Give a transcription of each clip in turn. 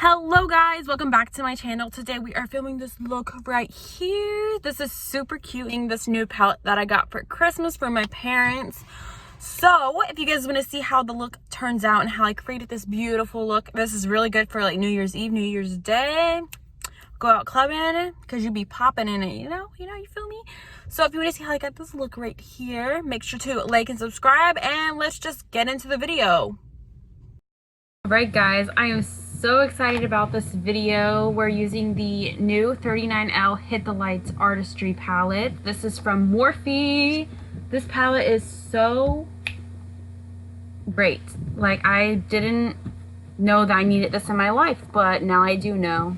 Hello guys, welcome back to my channel. Today we are filming this look right here. This is super cute. This new palette that I got for Christmas for my parents. So if you guys want to see how the look turns out and how I created this beautiful look, this is really good for like New Year's Eve, New Year's Day. Go out clubbing because you be popping in it, you feel me? So if you want to see how I got this look right here, make sure to like and subscribe, and let's just get into the video. Alright guys, I am so excited about this video. We're using the new 39L Hit the Lights Artistry palette. This is from Morphe. This palette is so great. Like, I didn't know that I needed this in my life, but now I do know.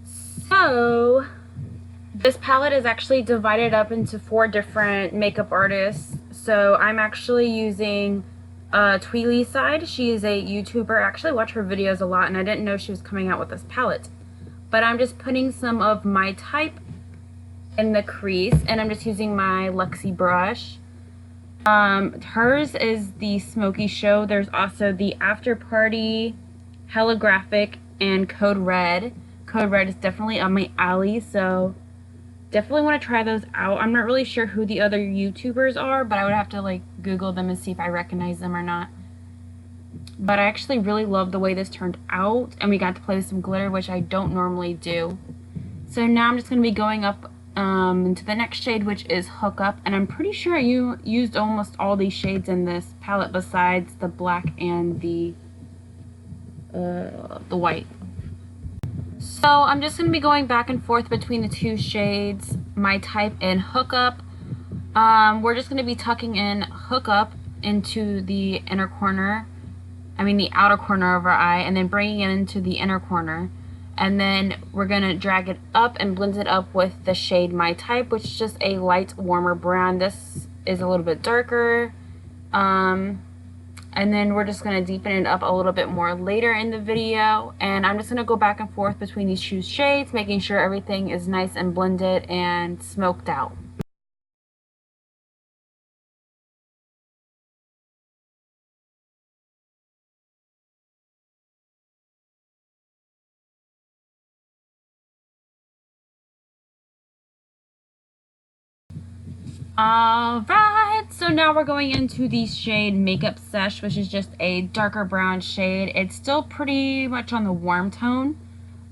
So, this palette is actually divided up into 4 different makeup artists. So, I'm actually using Tweely's side. She is a YouTuber. I actually watch her videos a lot, and I didn't know she was coming out with this palette. But I'm just putting some of my type in the crease, and I'm just using my Luxie brush. Hers is the Smoky Show. There's also the After Party, Holographic, and Code Red. Code Red is definitely on my alley, so definitely want to try those out. I'm not really sure who the other YouTubers are, but I would have to like Google them and see if I recognize them or not. But I actually really love the way this turned out, and we got to play with some glitter, which I don't normally do. So now I'm just going to be going up into the next shade, which is Hook Up, and I'm pretty sure I used almost all these shades in this palette besides the black and the white. So I'm just going to be going back and forth between the 2 shades, My Type and Hook Up. We're just going to be tucking in Hook Up into the inner corner, the outer corner of our eye, and then bringing it into the inner corner. And then we're going to drag it up and blend it up with the shade My Type, which is just a light, warmer brown. This is a little bit darker. And then we're just going to deepen it up a little bit more later in the video. And I'm just going to go back and forth between these 2 shades, making sure everything is nice and blended and smoked out. Alright, so now we're going into the shade Makeup Sesh, which is just a darker brown shade. It's still pretty much on the warm tone,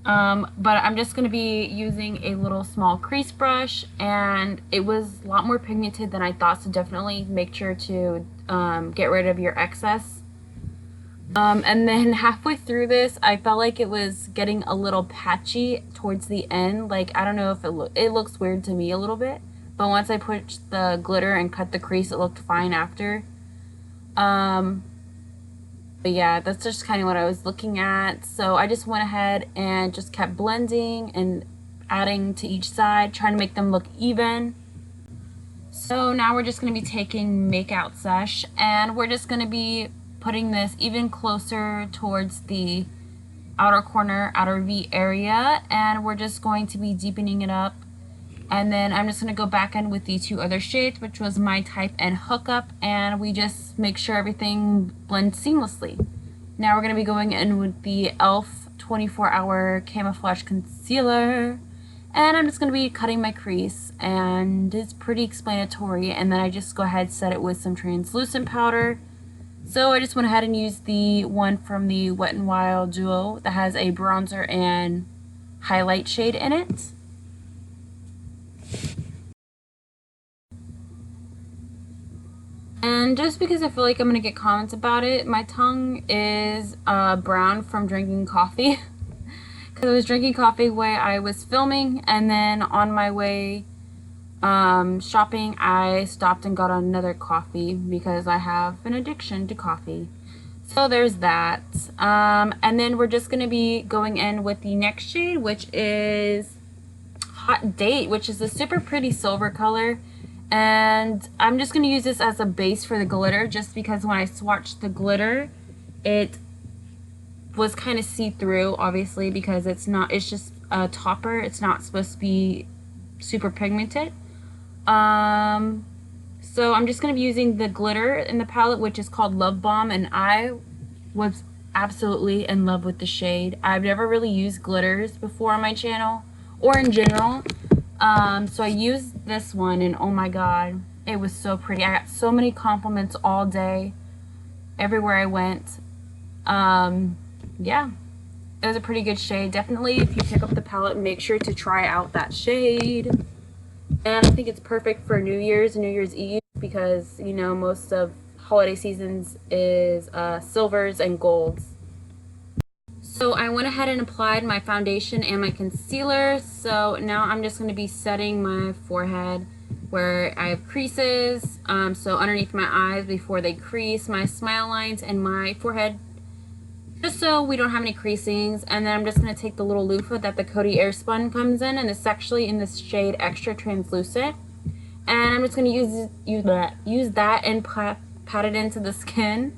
but I'm just going to be using a little small crease brush, and it was a lot more pigmented than I thought, so definitely make sure to get rid of your excess. And then halfway through this, I felt like it was getting a little patchy towards the end. Like, I don't know if it looks weird to me a little bit. But once I put the glitter and cut the crease, it looked fine after. But yeah, that's just kind of what I was looking at. So I just went ahead and just kept blending and adding to each side, trying to make them look even. So now we're just going to be taking Makeout Sesh, and we're just going to be putting this even closer towards the outer corner, outer V area, and we're just going to be deepening it up. And then I'm just going to go back in with the 2 other shades, which was My Type and Hook Up, and we just make sure everything blends seamlessly. Now we're going to be going in with the e.l.f. 24-Hour Camouflage Concealer, and I'm just going to be cutting my crease, and it's pretty explanatory. And then I just go ahead and set it with some translucent powder. So I just went ahead and used the one from the Wet n Wild duo that has a bronzer and highlight shade in it. And just because I feel like I'm going to get comments about it, my tongue is brown from drinking coffee. Because I was drinking coffee while I was filming, and then on my way shopping, I stopped and got another coffee because I have an addiction to coffee. So there's that. And then we're just going to be going in with the next shade, which is Hot Date, which is a super pretty silver color. And I'm just going to use this as a base for the glitter, just because when I swatched the glitter, it was kind of see-through, obviously, because it's just a topper. It's not supposed to be super pigmented. So I'm just going to be using the glitter in the palette, which is called Love Bomb, and I was absolutely in love with the shade. I've never really used glitters before on my channel or in general. So I used this one and oh my god, it was so pretty. I got so many compliments all day, everywhere I went. Yeah, it was a pretty good shade. Definitely, if you pick up the palette, make sure to try out that shade. And I think it's perfect for New Year's and New Year's Eve because, you know, most of holiday seasons is silvers and golds. So I went ahead and applied my foundation and my concealer. So now I'm just going to be setting my forehead where I have creases. So underneath my eyes before they crease, my smile lines and my forehead, just so we don't have any creasings. And then I'm just going to take the little loofah that the Coty Airspun comes in, and it's actually in this shade Extra Translucent. And I'm just going to use that and pat it into the skin.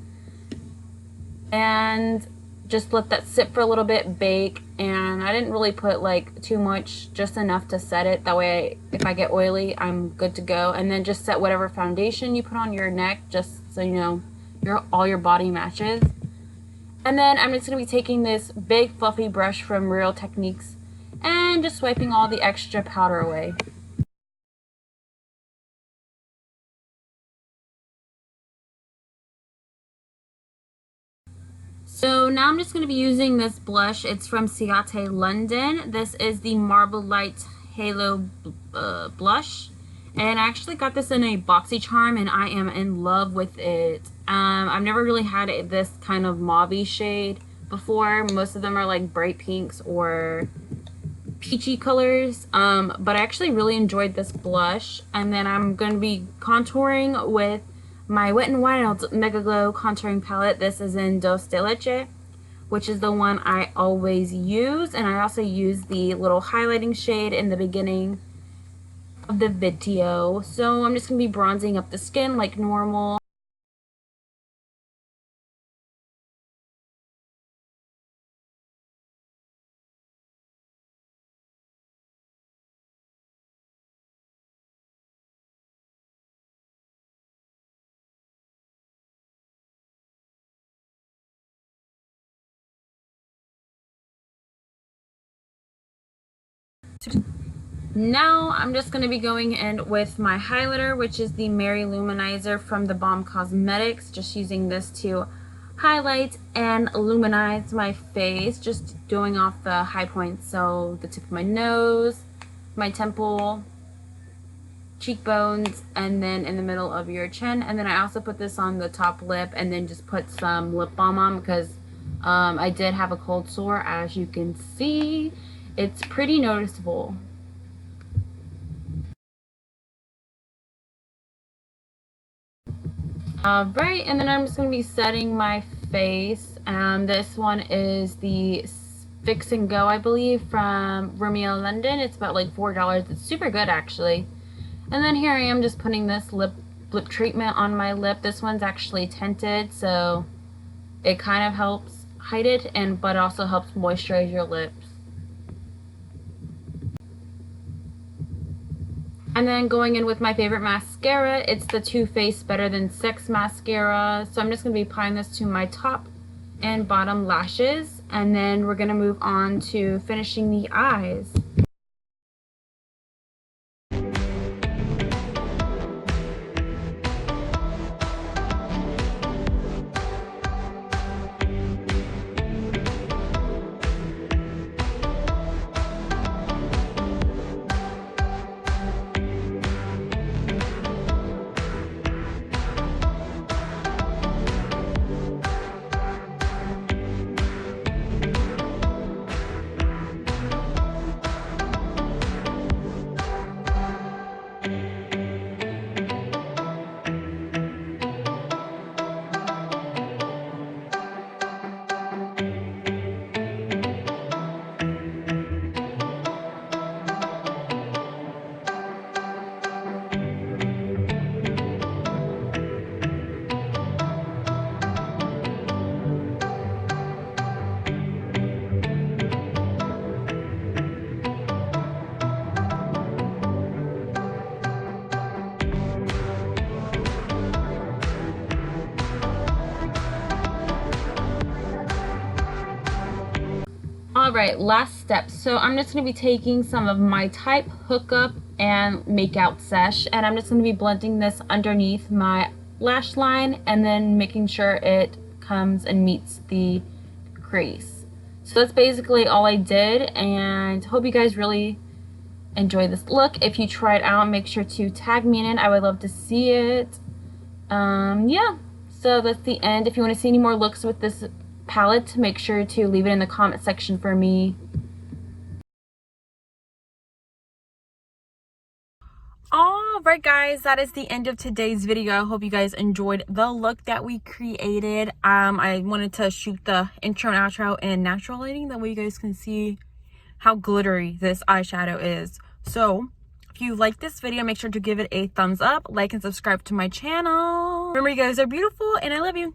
And just let that sit for a little bit, bake. And I didn't really put like too much, just enough to set it. That way, if I get oily, I'm good to go. And then just set whatever foundation you put on your neck, just so you know all your body matches. And then I'm just going to be taking this big fluffy brush from Real Techniques and just wiping all the extra powder away. So now I'm just going to be using this blush. It's from Ciate London. This is the Marble Light Halo blush. And I actually got this in a BoxyCharm and I am in love with it. I've never really had this kind of mauve shade before. Most of them are like bright pinks or peachy colors. But I actually really enjoyed this blush. And then I'm going to be contouring with my Wet n Wild Mega Glow contouring palette. This is in Dos de Leche, which is the one I always use. And I also use the little highlighting shade in the beginning of the video. So I'm just going to be bronzing up the skin like normal. Now I'm just going to be going in with my highlighter, which is the Mary Luminizer from the Balm Cosmetics. Just using this to highlight and luminize my face, just doing off the high points. So the tip of my nose, my temple, cheekbones, and then in the middle of your chin. And then I also put this on the top lip and then just put some lip balm on because I did have a cold sore, as you can see. It's pretty noticeable. Alright, and then I'm just going to be setting my face. This one is the Fix and Go, I believe, from Romeo London. It's about like $4. It's super good, actually. And then here I am just putting this lip treatment on my lip. This one's actually tinted, so it kind of helps hide it, but also helps moisturize your lips. And then going in with my favorite mascara, it's the Too Faced Better Than Sex mascara. So I'm just going to be applying this to my top and bottom lashes. And then we're going to move on to finishing the eyes. All right, last step. So I'm just going to be taking some of my Type Hookup and Makeout Sesh, and I'm just going to be blending this underneath my lash line and then making sure it comes and meets the crease. So that's basically all I did, and hope you guys really enjoy this look. If you try it out, make sure to tag me in it. I would love to see it. Yeah, so that's the end. If you want to see any more looks with this palette, make sure to leave it in the comment section for me. Alright guys, that is the end of today's video. I hope you guys enjoyed the look that we created. I wanted to shoot the intro and outro in natural lighting, that way you guys can see how glittery this eyeshadow is. So if you like this video, make sure to give it a thumbs up, like and subscribe to my channel. Remember, you guys are beautiful and I love you.